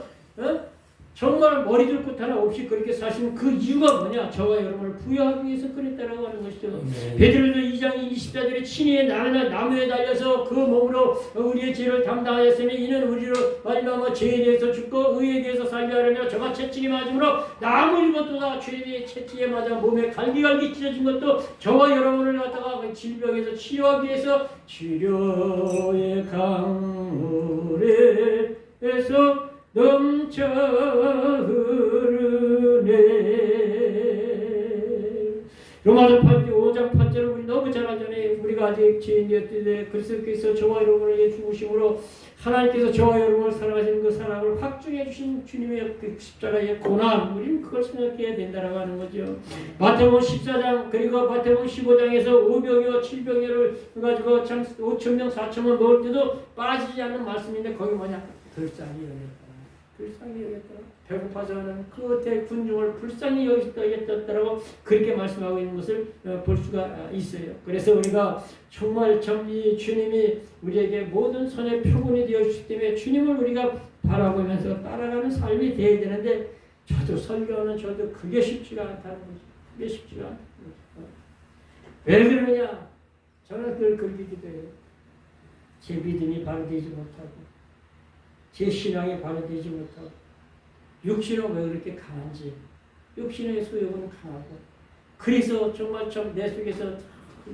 정말 머리 둘 곳 하나 없이 그렇게 사시는 그 이유가 뭐냐? 저와 여러분을 부여하기 위해서 그랬다라고 하는 것이죠. 베드로서 2장 24절에 친히 나무에 달려서 그 몸으로 우리의 죄를 담당하였으니 이는 우리로 말미암아 죄에 대해서 죽고 의에 대해서 살게 하려며 저가 채찍이 맞음으로 나무인 것도 다 죄에 대해 채찍에 맞아 몸에 갈기갈기 찢어진 것도 저와 여러분을 갖다가 그 질병에서 치료하기 위해서 치료의 강물에서 넘쳐 흐르네. 로마서 5장 5장 8절을 우리 너무 잘 알잖아요. 우리가 아직 죄인이었는데 그리스도께서 저와 여러분을 위해 죽으심으로 하나님께서 저와 여러분을 사랑하시는 그 사랑을 확증해 주신 주님의 그 십자가의 고난, 우리는 그걸 생각해야 된다라고 하는 거죠. 마태복음 14장 그리고 마태복음 15장에서 5병이와 7병이를 가지고 참 5,000명 4,000명 먹을 때도 빠지지 않는 말씀인데 거기 뭐냐? 불쌍히 여겼다. 불쌍히 여겼다. 배고파서 하는 그 대군중을 불쌍히 여겼다라고 그렇게 말씀하고 있는 것을 볼 수가 있어요. 그래서 우리가 정말 참 이 주님이 우리에게 모든 선의 표본이 되어 주시기 때문에 주님을 우리가 바라보면서 따라가는 삶이 되어야 되는데 저도 설교하는 저도 그게 쉽지가 않다는 거죠. 그게 쉽지가 않다는 거죠. 왜 그러느냐? 저는 그걸 그렇게 기도해요. 제 믿음이 바로 되지 못하고 제 신앙이 바로 되지 못하고 육신은 왜 그렇게 강한지 육신의 소욕은 강하고 그래서 정말 참 내 속에서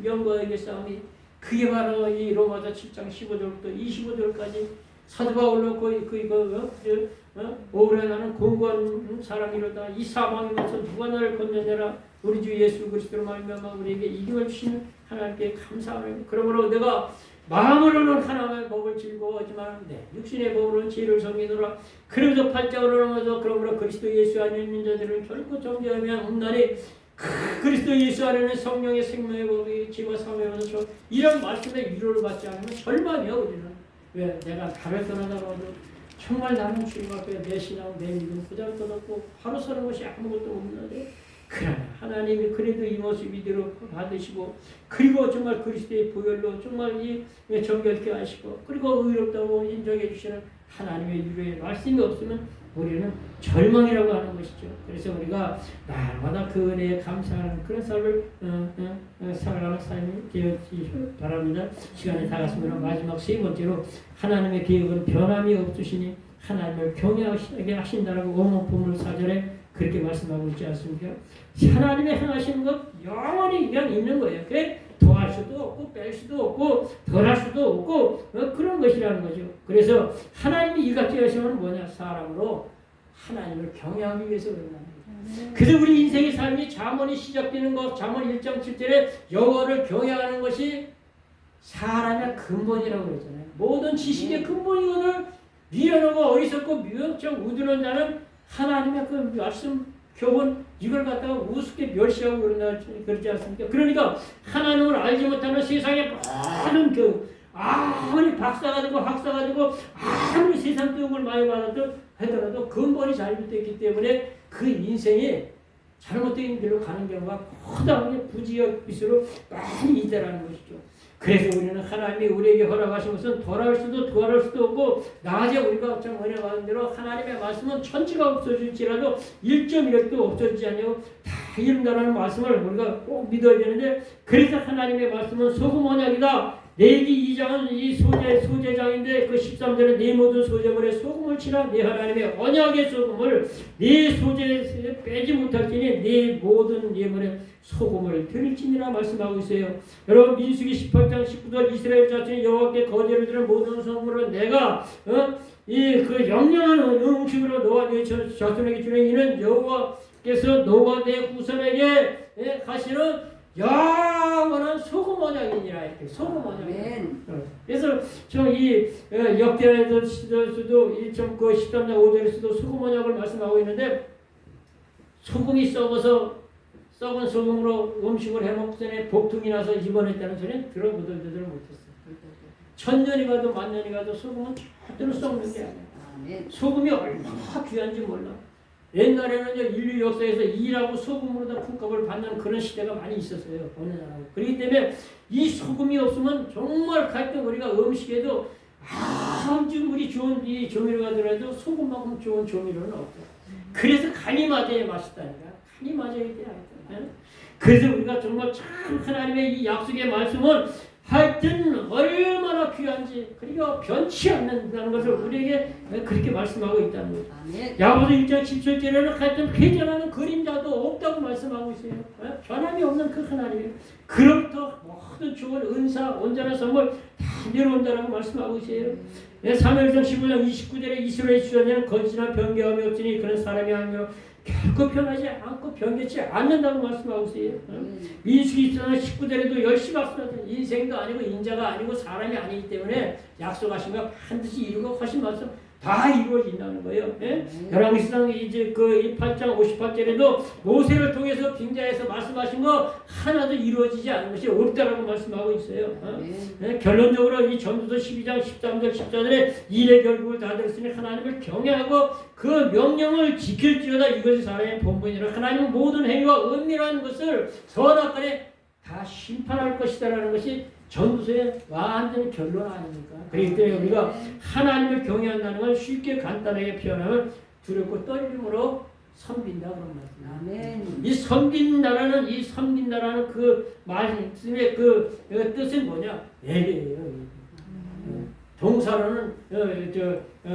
영과에게 싸움이 그게 바로 이 로마서 7장 15절부터 25절까지 사도 바울로 오래 나는 공고한 사람이로다 이 사망이면서 누가 나를 건져내라 우리 주 예수 그리스도로 말미암아 우리에게 이김을 주시는 하나님께 감사하노니 그러므로 내가 마음으로는 하나님의 법을 즐거워하지만 육신의 법으로는 죄를 섬기노라. 그러면서 8장으로 넘어서 그러므로 그리스도 예수 안에 있는 자들은 결코 정죄하면 없나니 그리스도 예수 안에는 성령의 생명의 법이 죄와 사함의 원수 이런 말씀에 위로를 받지 않으면 절망이야 우리는. 왜? 내가 달을 떠나더라도 정말 나는 주님 앞에 내 신앙 내 믿음 보잘것없고 바로 서는 것이 아무것도 없는데 그러나 하나님이 그래도 이 모습 이대로 받으시고 그리고 정말 그리스도의 보혈로 정말 이 정결케 하시고 그리고 의롭다고 인정해 주시는 하나님의 위로의 말씀이 없으면 우리는 절망이라고 하는 것이죠. 그래서 우리가 날마다 그 은혜에 감사하는 그런 삶을 살아가는 삶이 되었기 바랍니다. 시간이 다 갔습니다. 마지막 세 번째로 하나님의 계획은 변함이 없으시니 하나님을 경외하게 하신다라고 오목보물 4절에 그렇게 말씀하고 있지 않습니까? 하나님의 행하시는 것 영원히 그냥 있는 거예요. 그게 더할 수도 없고 뺄 수도 없고 덜할 수도 없고 그런 것이라는 거죠. 그래서 하나님이 이같이 하시면 뭐냐? 사람으로 하나님을 경외하기 위해서 그런다는 거죠. 그래서 우리 인생의 삶이 잠언이 시작되는 것, 잠언 1장 7절에 여호와를 경외하는 것이 사람의 근본이라고 그랬잖아요. 모든 지식의 근본이거늘 미련하고 어리석고 미혹적 우두는 자는 하나님의 그 말씀 교훈 이걸 갖다가 우습게 멸시하고 그러지 않습니까? 그러니까 하나님을 알지 못하는 세상의 모든 아무리 박사가 되고 학사가 되고 아무리 세상 교육을 많이 하더라도 근본이 잘못됐기 때문에 그 인생이 잘못된 길로 가는 경우가 커다랗게 부지역비수로 많이 있다라는 것이죠. 그래서 우리는 하나님이 우리에게 허락하신 것은 덜할 수도 더할 수도 없고 낮에 우리가 참 은혜 받은 대로 하나님의 말씀은 천지가 없어질지라도 1.1획도 없어지지 않냐고 다 이룬다는 말씀을 우리가 꼭 믿어야 되는데 그래서 하나님의 말씀은 소금 언약이다. 레위기 2장은 이 소제장인데 그 13절에 네 모든 소제물에 소금을 치라. 네 하나님의 언약의 소금을 네 소제에 빼지 못할지니 네 모든 예물에 소금을 드릴지니라 말씀하고 있어요. 여러분 민수기 18장 19절 이스라엘 자손이 여호와께 거제를 드는 모든 소금을 내가 그 영영한 음식으로 너와 네 자손에게 주는 이는 여호와께서 너와 내 후손에게 하시는 영원한 소금 언약이니라 이렇게 소금 언약. 그래서 이 역대에서도 1.9 13장 5절에서도 소금 언약을 말씀하고 있는데 소금이 썩은 소금으로 음식을 해먹기 전에 복통이 나서 입원했다는 소리는 들어보들 못했어요. 1000년이 가도 10,000년이 가도 소금은 절대로 썩는 게 아니야. 소금이 얼마나 귀한지 몰라. 옛날에는 인류 역사에서 일하고 소금으로 다 품값을 받는 그런 시대가 많이 있었어요. 어느 나라고. 그렇기 때문에 이 소금이 없으면 정말 갈때 우리가 음식에도 아무리 좋은 이 조미료가 들어도 소금만큼 좋은 조미료는 없죠. 그래서 간이 맞아야 맛있다니까. 간이 맞아야 돼. 그래서 우리가 정말 참 하나님의 이 약속의 말씀은 하여튼 얼마나 귀한지 그리고 변치 않는다는 것을 우리에게 그렇게 말씀하고 있다는 거죠. 야고보서 1장 17절에는 하여튼 회전하는 그림자도 없다고 말씀하고 있어요. 변함이 없는 그 하나님 그로부터 모든 좋은 은사 온전한 선물 다 내려온다라고 말씀하고 있어요. 사무엘상 15장 29절에 이스라엘 주자는 거짓이나 변개함이 없으니 그런 사람이 아니며 결코 변하지 않고 변개치 않는다고 말씀하고 있어요. 민수기 있잖아 19절에도 열심히 말씀하세요. 인생도 아니고 인자가 아니고 사람이 아니기 때문에 약속하신 거 반드시 이루고 하신 말씀 다 이루어진다는 거예요. 예? 열왕기상 이제 그 8장 58절에도 모세를 통해서 빙자에서 말씀하신 거 하나도 이루어지지 않은 것이 없다라고 말씀하고 있어요. 예? 결론적으로 이 전도서 12장 13절 14절에 일의 결국을 다 들었으니 하나님을 경외하고 그 명령을 지킬지어다 이것이 사람의 본분이라 하나님은 모든 행위와 은밀한 것을 선악간에 다 심판할 것이다라는 것이 전도서의 완전 결론 아닙니까? 그렇기 때문에 우리가 하나님을 경외한다는 건 쉽게 간단하게 표현하면 두렵고 떨림으로 섬긴다 그런 말입니다. 이 섬긴다라는 그 말씀의 그 뜻은 뭐냐? 예배예요. 동사로는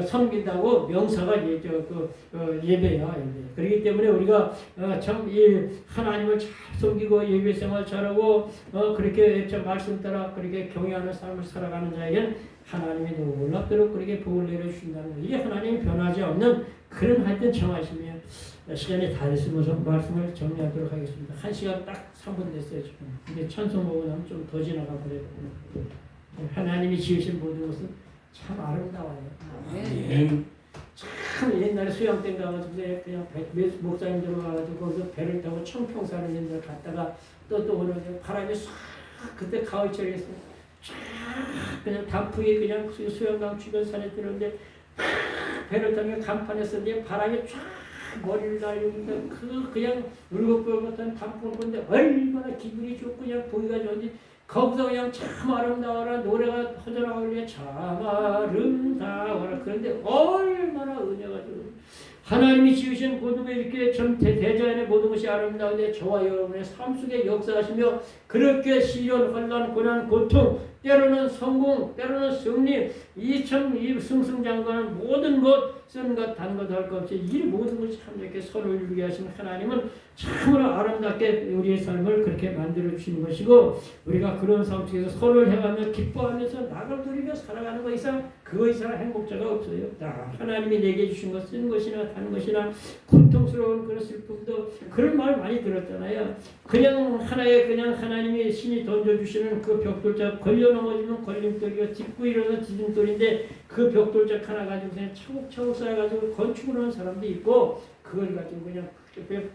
섬긴다고 명사가 예배야. 그렇기 때문에 우리가 참 이 하나님을 잘 섬기고 예배 생활 잘하고 그렇게 말씀 따라 그렇게 경외하는 삶을 살아가는 자에게는 하나님이 놀랍도록 그렇게 복을 내려주신다는 거. 이게 하나님이 변하지 않는 그런 하여튼 정하심이에요. 시간이 다 됐으면 말씀을 정리하도록 하겠습니다. 1시간 딱 3분 됐어요 지금. 근데 찬송 보고 나면 좀 더 지나가 버렸거든요. 하나님이 지으신 모든 것은 참 아름다워요. 참 옛날에 수영장 가가지고 그냥 목사님들 와가지고 거기서 배를 타고 청평사를 있는 데 갔다가 또 오늘 바람이 싹 그때 가을철이었어요. 쫙 그냥 단풍이 그냥 수영장 주변 산에 들었는데 배를 타면 간판에 썼는데 바람이 쫙 머리를 날리니까 그냥 울긋불긋한 단풍을 보는데 얼마나 기분이 좋고 그냥 보기가 좋은지 거기서 그냥 참 아름다워라 노래가 허전하고 참 아름다워라 그런데 얼마나 은혜가 좋은 하나님이 지으신 모든 게 이렇게 전 대자연의 모든 것이 아름다운데 저와 여러분의 삶 속에 역사하시며 그렇게 시련, 환난, 고난, 고통 때로는 성공, 때로는 승리 이 승승장구하는 모든 것 쓴 것, 단 것, 할 것 없이 이 모든 것이 참 이렇게 선을 이루게 하시는 하나님은 참으로 아름답게 우리의 삶을 그렇게 만들어 주시는 것이고 우리가 그런 삶 속에서 선을 행하며 기뻐하면서 나를 누리며 살아가는 것 이상 그거 이상 행복자가 없어요. 하나님이 내게 주신 것 쓴 것이나 단 것이나 고통스러운 그런 슬픔도 그런 말 많이 들었잖아요. 그냥 하나의 그냥 하나님이 신이 던져주시는 그 벽돌짝 걸려 넘어지는 걸림돌이고 딛고 일어서 디딤돌인데 그 벽돌짝 하나 가지고 그냥 차곡차곡 쌓아가지고 건축을 하는 사람도 있고 그걸 가지고 그냥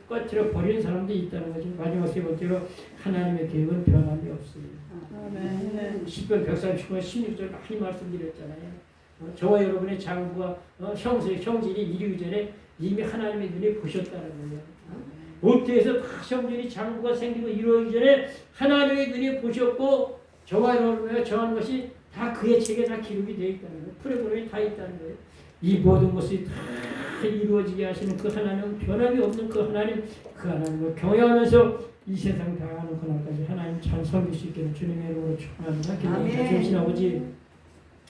꺼트려 버리는 사람도 있다는 거죠. 마지막 세 번째로 하나님의 계획은 변함이 없습니다. 아멘. 10편 139편 16절 많이 말씀드렸잖아요. 저와 여러분의 장부가 형질이 이르기 전에 이미 하나님의 눈에 보셨다는 거예요. 모태에서 형질이 장부가 생기고 이루어지기 전에 하나님의 눈에 보셨고 저와 여러분의 정한 것이 다 그의 책에 다 기록이 되어 있다는 거예요. 프로그램이 다 있다는 거예요. 이 모든 것이 다 이루어지게 하시는 그 하나님, 변함이 없는 그 하나님을 경외하면서 이 세상 다가가는 그날까지 하나님 잘 섬길 수 있기를 주님의 이름으로 축원합니다. 기도합니다. 주신 아버지